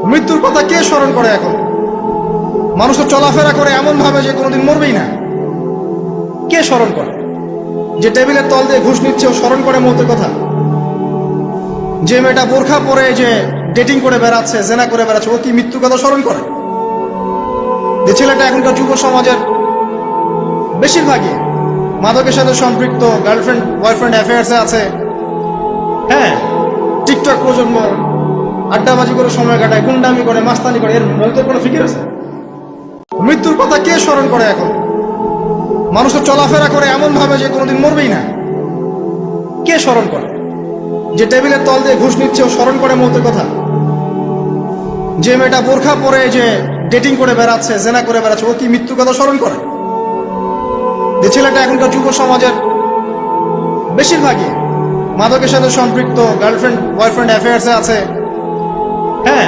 মৃত্যুর কথা কে স্মরণ করে এখন? মানুষ তো চলাফেরা করে এমন ভাবে যে কোনোদিন মরবেই না। কে স্মরণ করে? যে টেবিলের তল দিয়ে ঘুষ নিচ্ছে ও স্মরণ করে মৌতের কথা? যে মেয়েটা বোরখা পরে যে ডেটিং করে বেড়াচ্ছে, জেনা করে বেড়াচ্ছে, ও কি মৃত্যুর কথা স্মরণ করে? যে ছেলেটা এখনকার যুব সমাজের বেশিরভাগই মাদকের সাথে সম্পৃক্ত, গার্লফ্রেন্ড বয়ফ্রেন্ড অ্যাফেয়ার্সে আছে, হ্যাঁ, টিকটক প্রজন্ম, আড্ডাবাজি করে সময় কাটায়, গুন্ডামি করে, মাস্তানি করে, এর মৌতের কোনো ফিকির আছে? মৃত্যুর কথা কে স্মরণ করে এখন? মানুষ তো চলাফেরা করে এমন ভাবে যে কোনোদিন মরবেই না। কে স্মরণ করে? যে টেবিলের তল দিয়ে ঘুষ নিচ্ছে ও স্মরণ করে মৌতের কথা? যে মেয়েটা বোরখা পরে যে ডেটিং করে বেড়াচ্ছে, জেনা করে বেড়াচ্ছে, ও কি মৃত্যুর কথা স্মরণ করে? যে ছেলেটা এখনকার যুব সমাজের বেশিরভাগই মাদকের সাথে সম্পৃক্ত, গার্লফ্রেন্ড বয়ফ্রেন্ড অ্যাফেয়ার্সে আছে, হ্যাঁ,